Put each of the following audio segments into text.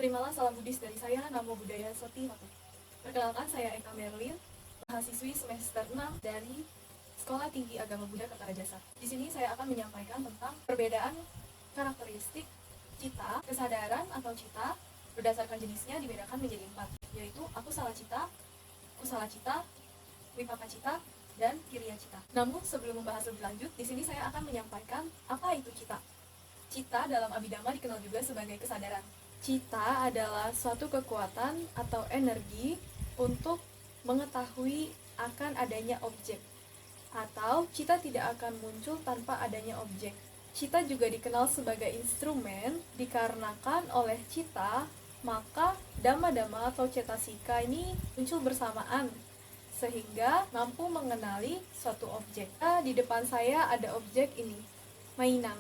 Terimalah salam Buddhis dari saya, Namo Buddhaya Soti Matu. Perkenalkan, saya Eka Merlin, mahasiswi semester 6 dari Sekolah Tinggi Agama Buddha Kertajasa. Di sini saya akan menyampaikan tentang perbedaan karakteristik cita, kesadaran atau cita, berdasarkan jenisnya dibedakan menjadi 4, yaitu akusala cita, kusala cita, vipaka cita, dan kiriya cita. Namun sebelum membahas lebih lanjut, di sini saya akan menyampaikan apa itu cita. Cita dalam Abhidhamma dikenal juga sebagai kesadaran. Cita adalah suatu kekuatan atau energi untuk mengetahui akan adanya objek, atau cita tidak akan muncul tanpa adanya objek. Cita juga dikenal sebagai instrumen, dikarenakan oleh cita, maka dhamma-dhamma atau cetasika ini muncul bersamaan, sehingga mampu mengenali suatu objek. Di depan saya ada objek ini, mainan.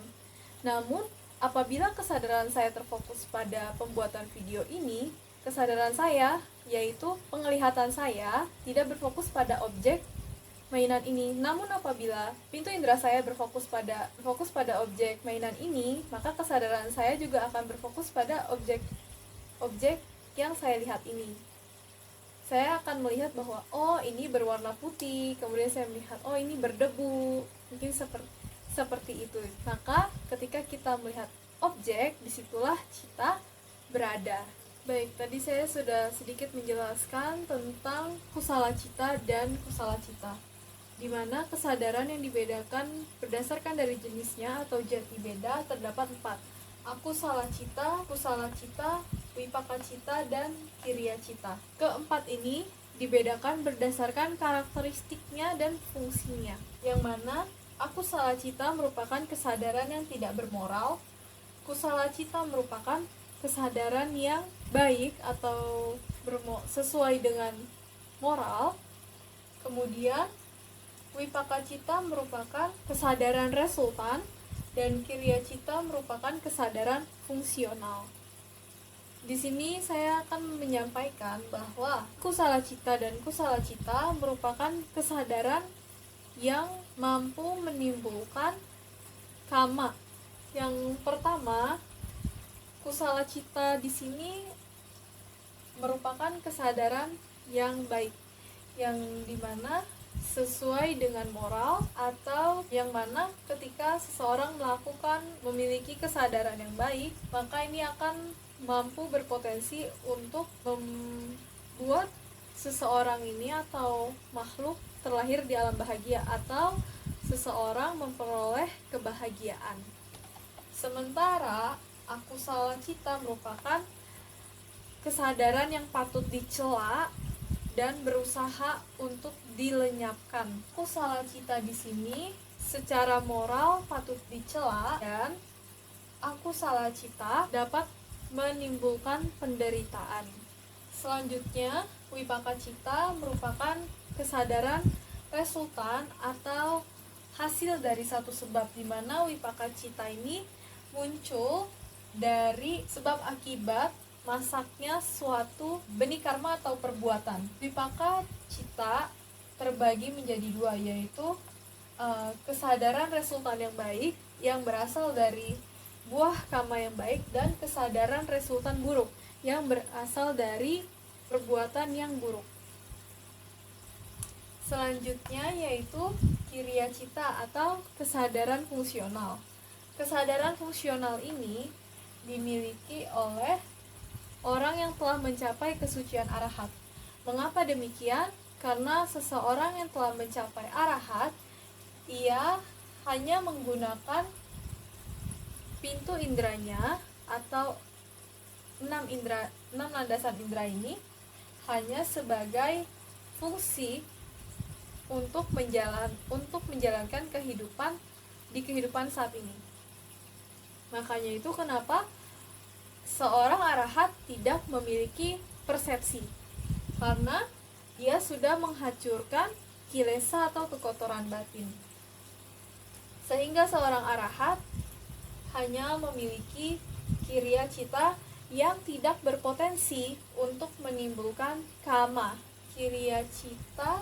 Namun, apabila kesadaran saya terfokus pada pembuatan video ini, kesadaran saya, yaitu penglihatan saya, tidak berfokus pada objek mainan ini. Namun apabila pintu indera saya berfokus pada objek mainan ini, maka kesadaran saya juga akan berfokus pada objek yang saya lihat ini. Saya akan melihat bahwa, oh ini berwarna putih, kemudian saya melihat, oh ini berdebu, mungkin seperti itu. Maka ketika kita melihat objek, disitulah cita berada. Baik, tadi saya sudah sedikit menjelaskan tentang kusala cita dan kusala cita, di mana kesadaran yang dibedakan berdasarkan dari jenisnya atau jati beda terdapat 4. Akusala cita, kusala cita, vipaka cita, dan kiriya cita. Keempat ini dibedakan berdasarkan karakteristiknya dan fungsinya, yang mana akusala cita merupakan kesadaran yang tidak bermoral, kusala cita merupakan kesadaran yang baik atau sesuai dengan moral. Kemudian vipaka cita merupakan kesadaran resultan, dan kiriya cita merupakan kesadaran fungsional. Di sini saya akan menyampaikan bahwa kusala cita dan kusala cita merupakan kesadaran yang mampu menimbulkan kama. Yang pertama, kusala cita di sini merupakan kesadaran yang baik, yang dimana sesuai dengan moral, atau yang mana ketika seseorang memiliki kesadaran yang baik, maka ini akan mampu berpotensi untuk membuat seseorang ini atau makhluk terlahir di alam bahagia, atau seseorang memperoleh kebahagiaan. Sementara akusala cita merupakan kesadaran yang patut dicela dan berusaha untuk dilenyapkan. Akusala cita di sini secara moral patut dicela, dan akusala cita dapat menimbulkan penderitaan. Selanjutnya, vipaka cita merupakan kesadaran resultan atau hasil dari satu sebab, di mana vipaka cita ini muncul dari sebab akibat masaknya suatu benih karma atau perbuatan. Vipaka cita terbagi menjadi 2, yaitu kesadaran resultan yang baik yang berasal dari buah karma yang baik, dan kesadaran resultan buruk yang berasal dari perbuatan yang buruk. Selanjutnya yaitu kiriya cita atau kesadaran fungsional. Kesadaran fungsional ini dimiliki oleh orang yang telah mencapai kesucian arahat. Mengapa demikian? Karena seseorang yang telah mencapai arahat, ia hanya menggunakan pintu indranya atau 6 landasan indera ini hanya sebagai fungsi untuk menjalankan kehidupan saat ini. Makanya itu kenapa seorang arahat tidak memiliki persepsi, karena dia sudah menghancurkan kilesa atau kekotoran batin. Sehingga seorang arahat hanya memiliki kiriya cita yang tidak berpotensi untuk menimbulkan kama. Kiriya cita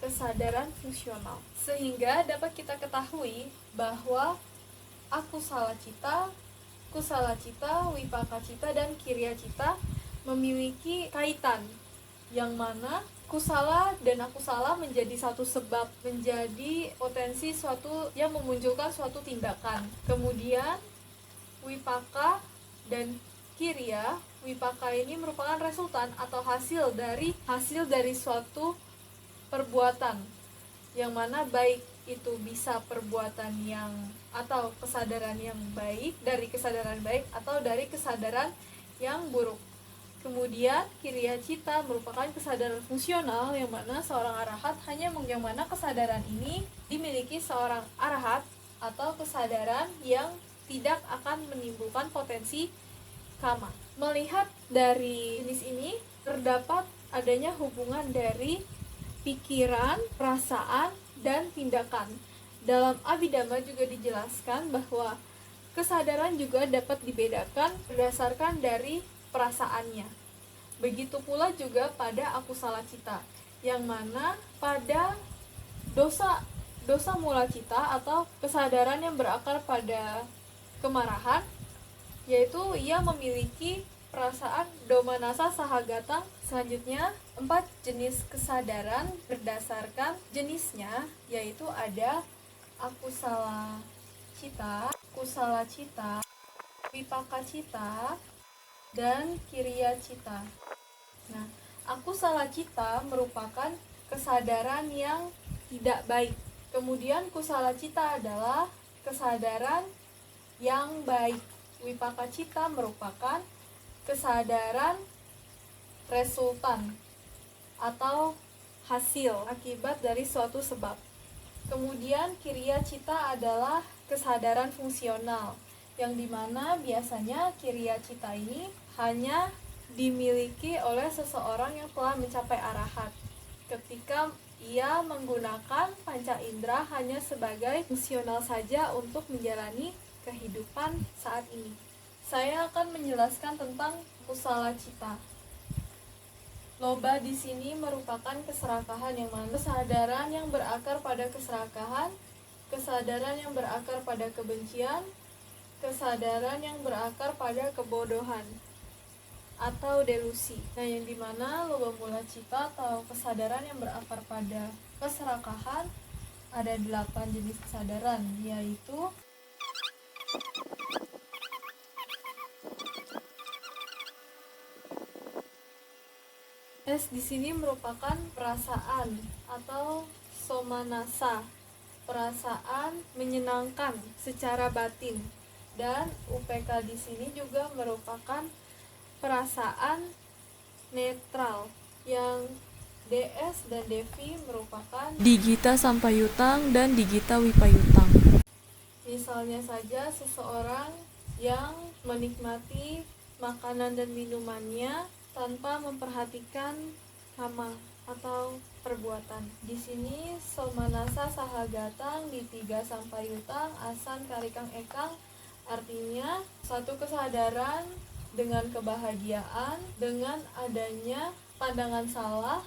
kesadaran fungsional, sehingga dapat kita ketahui bahwa akusala cita kusala cita, wipaka cita, dan kiriya cita memiliki kaitan, yang mana kusala dan akusala menjadi satu sebab, menjadi potensi suatu yang memunculkan suatu tindakan. Kemudian wipaka dan kiriya, wipaka ini merupakan resultan atau hasil dari suatu perbuatan, yang mana baik itu bisa perbuatan yang atau kesadaran yang baik, dari kesadaran baik atau dari kesadaran yang buruk. Kemudian kiriya cita merupakan kesadaran fungsional, yang mana seorang arahat yang mana kesadaran ini dimiliki seorang arahat atau kesadaran yang tidak akan menimbulkan potensi kama. Melihat dari jenis ini, terdapat adanya hubungan dari pikiran, perasaan, dan tindakan. Dalam Abhidhamma juga dijelaskan bahwa kesadaran juga dapat dibedakan berdasarkan dari perasaannya. Begitu pula juga pada akusala cita, yang mana pada dosa mula cita atau kesadaran yang berakar pada kemarahan, yaitu ia memiliki perasaan domanasa sahagatang. Selanjutnya, 4 jenis kesadaran berdasarkan jenisnya, yaitu ada akusala cita, kusala cita, wipaka cita, dan kiriya cita. Nah, akusala cita merupakan kesadaran yang tidak baik. Kemudian kusala cita adalah kesadaran yang baik. Wipaka cita merupakan kesadaran resultan atau hasil akibat dari suatu sebab. Kemudian kiriya cita adalah kesadaran fungsional, yang dimana biasanya kiriya cita ini hanya dimiliki oleh seseorang yang telah mencapai arahat, ketika ia menggunakan panca indera hanya sebagai fungsional saja untuk menjalani kehidupan saat ini. Saya akan menjelaskan tentang kusala cita. Loba di sini merupakan keserakahan, yang mana kesadaran yang berakar pada keserakahan, kesadaran yang berakar pada kebencian, kesadaran yang berakar pada kebodohan atau delusi. Nah, yang dimana loba mula cita atau kesadaran yang berakar pada keserakahan ada 8 jenis kesadaran, yaitu di sini merupakan perasaan atau somanasa, perasaan menyenangkan secara batin, dan UPK di sini juga merupakan perasaan netral, yang DS dan Devi merupakan digita sampayutang dan digita wipayutang. Misalnya saja seseorang yang menikmati makanan dan minumannya tanpa memperhatikan kama atau perbuatan. Di sini somanasa sahagatang di 3 sampayutang asan karikang ekang, artinya satu kesadaran dengan kebahagiaan, dengan adanya pandangan salah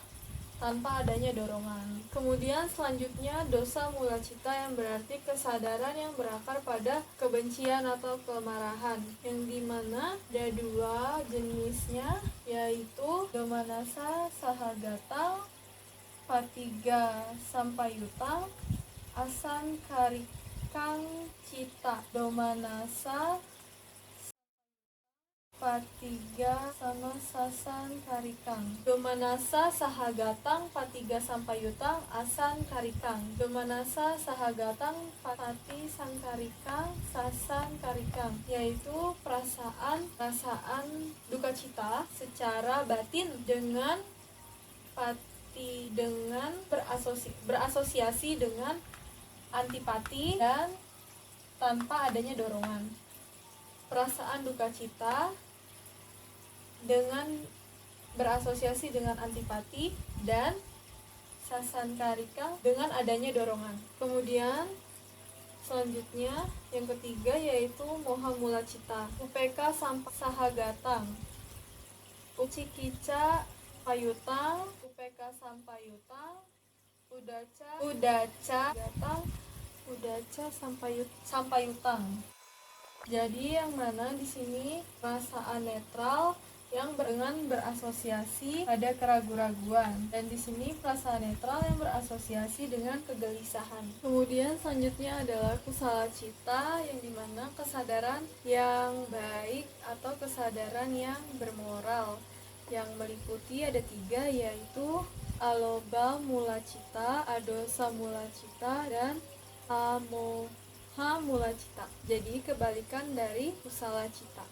tanpa adanya dorongan. Kemudian selanjutnya dosa mula cita, yang berarti kesadaran yang berakar pada kebencian atau kemarahan, yang dimana ada 2 jenisnya, yaitu domanasa sahagatang patiga sampayutang asan karikang cita. Domanasa patiga sama sasan karikang. Domanasa sahagatang patiga sampayutang asan karikang. Domanasa sahagatang pati sangkarikang sasan karikang, yaitu perasaan duka cita secara batin dengan berasosiasi dengan antipati dan tanpa adanya dorongan. Perasaan duka cita dengan berasosiasi dengan antipati dan sasankarika dengan adanya dorongan. Kemudian selanjutnya yang ketiga yaitu moha mula cita, upeka sahagatang, ucikica payutang, upeka sampayutang, udaca gatang, udaca sampayutang. Jadi yang mana di sini perasaan netral yang berasosiasi pada keraguan-raguan, dan di sini perasaan netral yang berasosiasi dengan kegelisahan. Kemudian selanjutnya adalah kusala cita, yang dimana kesadaran yang baik atau kesadaran yang bermoral, yang meliputi ada 3, yaitu aloba mula cita, adosa mula cita, dan amoha mula cita. Jadi kebalikan dari kusala cita.